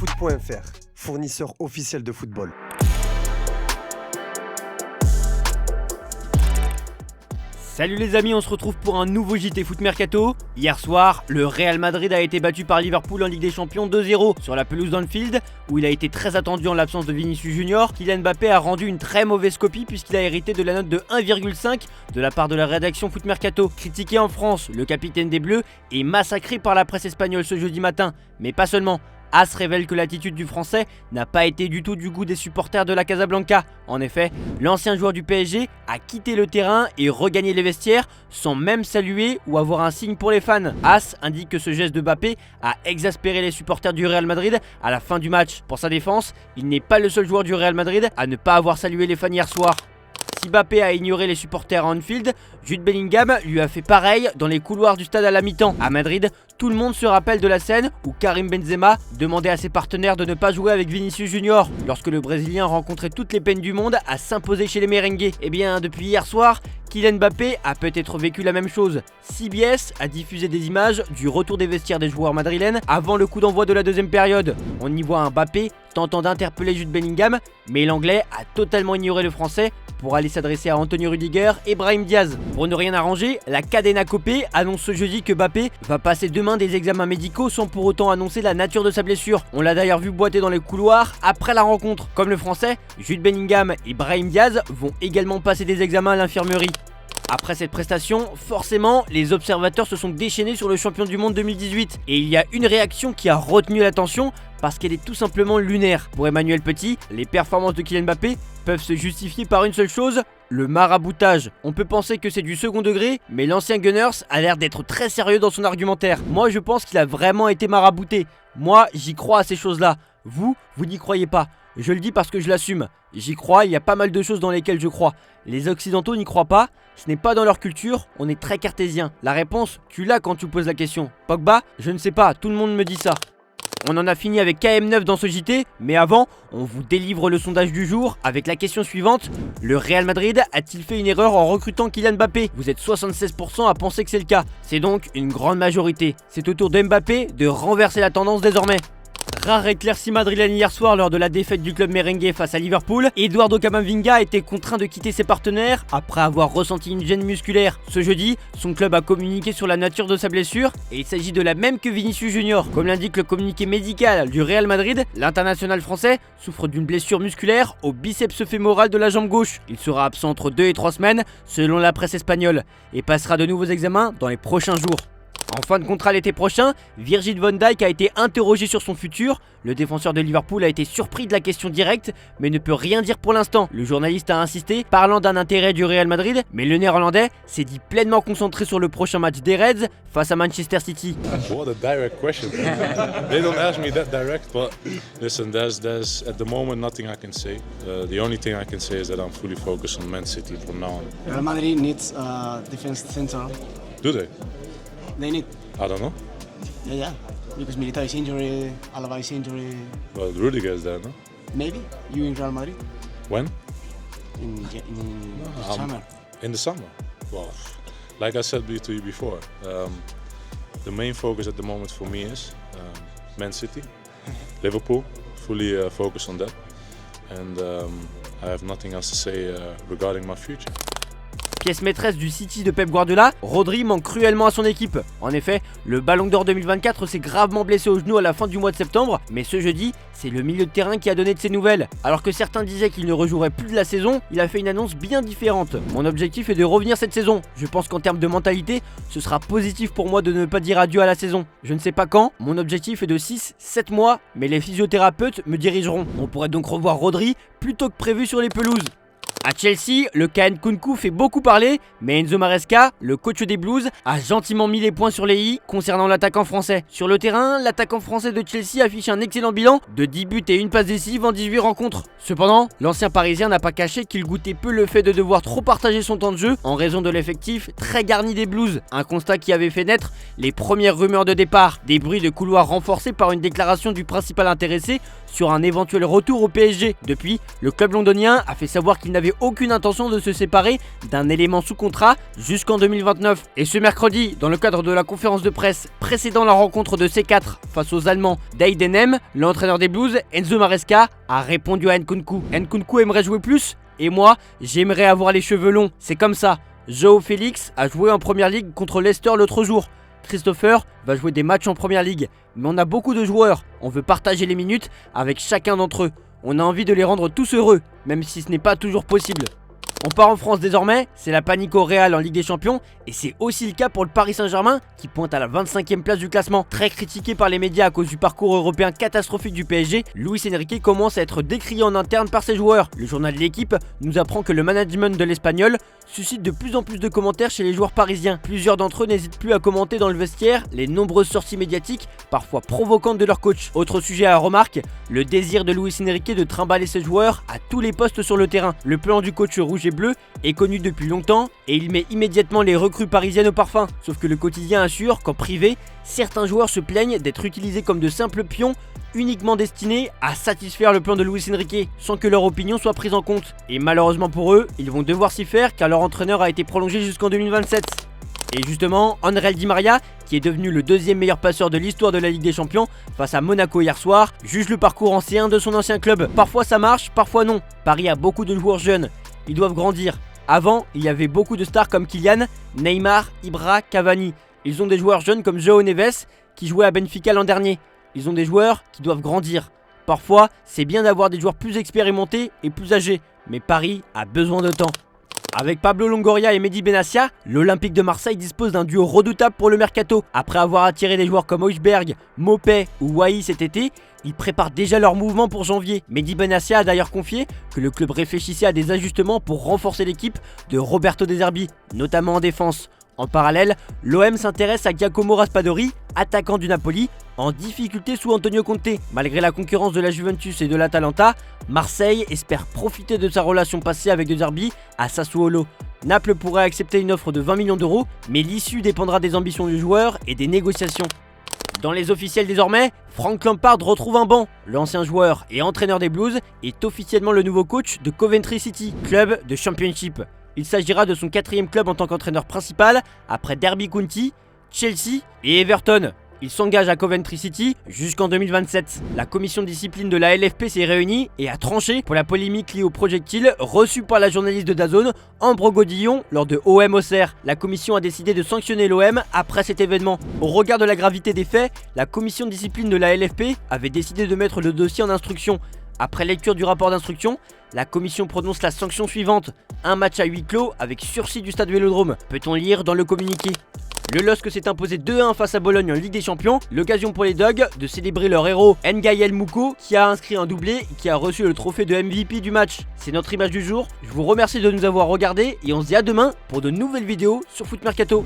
Foot.fr, fournisseur officiel de football. Salut les amis, on se retrouve pour un nouveau JT Foot Mercato. Hier soir, le Real Madrid a été battu par Liverpool en Ligue des Champions 2-0 sur la pelouse d'Anfield, où il a été très attendu en l'absence de Vinicius Junior. Kylian Mbappé a rendu une très mauvaise copie puisqu'il a hérité de la note de 1,5 de la part de la rédaction Foot Mercato. Critiqué en France, le capitaine des Bleus est massacré par la presse espagnole ce jeudi matin, mais pas seulement. AS révèle que l'attitude du Français n'a pas été du tout du goût des supporters de la Casablanca. En effet, l'ancien joueur du PSG a quitté le terrain et regagné les vestiaires sans même saluer ou avoir un signe pour les fans. AS indique que ce geste de Mbappé a exaspéré les supporters du Real Madrid à la fin du match. Pour sa défense, il n'est pas le seul joueur du Real Madrid à ne pas avoir salué les fans hier soir. Si Mbappé a ignoré les supporters à Anfield, Jude Bellingham lui a fait pareil dans les couloirs du stade à la mi-temps. À Madrid, tout le monde se rappelle de la scène où Karim Benzema demandait à ses partenaires de ne pas jouer avec Vinicius Junior lorsque le Brésilien rencontrait toutes les peines du monde à s'imposer chez les merengues. Et bien depuis hier soir, Kylian Mbappé a peut-être vécu la même chose. CBS a diffusé des images du retour des vestiaires des joueurs madrilènes avant le coup d'envoi de la deuxième période. On y voit un Mbappé tentant d'interpeller Jude Bellingham, mais l'anglais a totalement ignoré le français pour aller s'adresser à Anthony Rudiger et Brahim Diaz. Pour ne rien arranger, la Cadena Copé annonce ce jeudi que Mbappé va passer demain des examens médicaux sans pour autant annoncer la nature de sa blessure. On l'a d'ailleurs vu boiter dans les couloirs après la rencontre. Comme le français, Jude Bellingham et Brahim Diaz vont également passer des examens à l'infirmerie. Après cette prestation, forcément, les observateurs se sont déchaînés sur le champion du monde 2018. Et il y a une réaction qui a retenu l'attention parce qu'elle est tout simplement lunaire. Pour Emmanuel Petit, les performances de Kylian Mbappé peuvent se justifier par une seule chose, le maraboutage. On peut penser que c'est du second degré, mais l'ancien Gunners a l'air d'être très sérieux dans son argumentaire. Moi, je pense qu'il a vraiment été marabouté. Moi, j'y crois à ces choses-là. Vous n'y croyez pas. Je le dis parce que je l'assume. J'y crois, il y a pas mal de choses dans lesquelles je crois. Les Occidentaux n'y croient pas, ce n'est pas dans leur culture, on est très cartésien. La réponse, tu l'as quand tu poses la question. Pogba, je ne sais pas, tout le monde me dit ça. On en a fini avec KM9 dans ce JT, mais avant, on vous délivre le sondage du jour avec la question suivante. Le Real Madrid a-t-il fait une erreur en recrutant Kylian Mbappé? Vous êtes 76% à penser que c'est le cas. C'est donc une grande majorité. C'est au tour de Mbappé de renverser la tendance désormais. Rare éclaircie madrilène hier soir lors de la défaite du club merengue face à Liverpool. Eduardo Camavinga a été contraint de quitter ses partenaires après avoir ressenti une gêne musculaire. Ce jeudi, son club a communiqué sur la nature de sa blessure et il s'agit de la même que Vinicius Junior. Comme l'indique le communiqué médical du Real Madrid, l'international français souffre d'une blessure musculaire au biceps fémoral de la jambe gauche. Il sera absent entre 2 et 3 semaines selon la presse espagnole et passera de nouveaux examens dans les prochains jours. En fin de contrat l'été prochain, Virgil van Dijk a été interrogé sur son futur. Le défenseur de Liverpool a été surpris de la question directe, mais ne peut rien dire pour l'instant. Le journaliste a insisté, parlant d'un intérêt du Real Madrid, mais le néerlandais s'est dit pleinement concentré sur le prochain match des Reds face à Manchester City. What a direct question. They don't ask me that direct, but listen, there's at the moment nothing I can say. The only thing I can say is that I'm fully focused on Man City from now on. Real Madrid needs a defense center. Do they? They need. I don't know. Yeah. Because Militao is injured, Alaba is injured. Well, Rudiger is there, no? Maybe you in Real Madrid When? in the summer. In the summer. Well, like I said to you before, the main focus at the moment for me is Man City, Liverpool. Fully focused on that, and I have nothing else to say regarding my future. Pièce maîtresse du City de Pep Guardiola, Rodri manque cruellement à son équipe. En effet, le Ballon d'Or 2024 s'est gravement blessé au genou à la fin du mois de septembre, mais ce jeudi, c'est le milieu de terrain qui a donné de ses nouvelles. Alors que certains disaient qu'il ne rejouerait plus de la saison, il a fait une annonce bien différente. Mon objectif est de revenir cette saison. Je pense qu'en termes de mentalité, ce sera positif pour moi de ne pas dire adieu à la saison. Je ne sais pas quand, mon objectif est de 6-7 mois, mais les physiothérapeutes me dirigeront. On pourrait donc revoir Rodri plus tôt que prévu sur les pelouses. À Chelsea, le KN Nkunku fait beaucoup parler, mais Enzo Maresca, le coach des Blues, a gentiment mis les points sur les i concernant l'attaquant français. Sur le terrain, l'attaquant français de Chelsea affiche un excellent bilan de 10 buts et une passe décisive en 18 rencontres. Cependant, l'ancien parisien n'a pas caché qu'il goûtait peu le fait de devoir trop partager son temps de jeu en raison de l'effectif très garni des Blues. Un constat qui avait fait naître les premières rumeurs de départ, des bruits de couloir renforcés par une déclaration du principal intéressé sur un éventuel retour au PSG. Depuis, le club londonien a fait savoir qu'il n'avait aucune intention de se séparer d'un élément sous contrat jusqu'en 2029. Et ce mercredi, dans le cadre de la conférence de presse précédant la rencontre de C4 face aux Allemands d'Eidenheim, l'entraîneur des Blues, Enzo Maresca, a répondu à Nkunku. Nkunku aimerait jouer plus et moi, j'aimerais avoir les cheveux longs. C'est comme ça. Joao Félix a joué en première ligue contre Leicester l'autre jour. Christopher va jouer des matchs en première ligue. Mais on a beaucoup de joueurs. On veut partager les minutes avec chacun d'entre eux. On a envie de les rendre tous heureux, même si ce n'est pas toujours possible. On part en France désormais, c'est la panique au Real en Ligue des Champions et c'est aussi le cas pour le Paris Saint-Germain qui pointe à la 25e place du classement. Très critiqué par les médias à cause du parcours européen catastrophique du PSG, Luis Enrique commence à être décrié en interne par ses joueurs. Le journal de l'équipe nous apprend que le management de l'Espagnol suscite de plus en plus de commentaires chez les joueurs parisiens. Plusieurs d'entre eux n'hésitent plus à commenter dans le vestiaire les nombreuses sorties médiatiques, parfois provocantes de leur coach. Autre sujet à la remarque, le désir de Luis Enrique de trimballer ses joueurs à tous les postes sur le terrain. Le plan du coach rouge et bleu est connu depuis longtemps et il met immédiatement les recrues parisiennes au parfum. Sauf que le quotidien assure qu'en privé, certains joueurs se plaignent d'être utilisés comme de simples pions uniquement destinés à satisfaire le plan de Luis Enrique sans que leur opinion soit prise en compte. Et malheureusement pour eux, ils vont devoir s'y faire car leur entraîneur a été prolongé jusqu'en 2027. Et justement, Ángel Di María, qui est devenu le deuxième meilleur passeur de l'histoire de la Ligue des Champions face à Monaco hier soir, juge le parcours en C1 de son ancien club. Parfois ça marche, parfois non. Paris a beaucoup de joueurs jeunes. Ils doivent grandir. Avant, il y avait beaucoup de stars comme Kylian, Neymar, Ibra, Cavani. Ils ont des joueurs jeunes comme João Neves qui jouait à Benfica l'an dernier. Ils ont des joueurs qui doivent grandir. Parfois, c'est bien d'avoir des joueurs plus expérimentés et plus âgés. Mais Paris a besoin de temps. Avec Pablo Longoria et Mehdi Benassia, l'Olympique de Marseille dispose d'un duo redoutable pour le mercato. Après avoir attiré des joueurs comme Højbjerg, Mopé ou Wai cet été, ils préparent déjà leur mouvement pour janvier. Mehdi Benassia a d'ailleurs confié que le club réfléchissait à des ajustements pour renforcer l'équipe de Roberto De Zerbi, notamment en défense. En parallèle, l'OM s'intéresse à Giacomo Raspadori, attaquant du Napoli, en difficulté sous Antonio Conte. Malgré la concurrence de la Juventus et de l'Atalanta, Marseille espère profiter de sa relation passée avec De Zerbi à Sassuolo. Naples pourrait accepter une offre de 20 millions d'euros, mais l'issue dépendra des ambitions du joueur et des négociations. Dans les officiels désormais, Frank Lampard retrouve un banc. L'ancien joueur et entraîneur des Blues est officiellement le nouveau coach de Coventry City, club de Championship. Il s'agira de son 4e club en tant qu'entraîneur principal, après Derby County, Chelsea et Everton. Il s'engage à Coventry City jusqu'en 2027. La commission de discipline de la LFP s'est réunie et a tranché pour la polémique liée au projectile reçu par la journaliste de DAZN, Ambre Godillon, lors de OM Auxerre. La commission a décidé de sanctionner l'OM après cet événement. Au regard de la gravité des faits, la commission de discipline de la LFP avait décidé de mettre le dossier en instruction. Après lecture du rapport d'instruction, la commission prononce la sanction suivante: un match à huis clos avec sursis du stade Vélodrome. Peut-on lire dans le communiqué. Le LOSC s'est imposé 2-1 face à Bologne en Ligue des Champions, l'occasion pour les Dogs de célébrer leur héros Ngaïel Mouko qui a inscrit un doublé et qui a reçu le trophée de MVP du match. C'est notre image du jour, je vous remercie de nous avoir regardés et on se dit à demain pour de nouvelles vidéos sur Foot Mercato.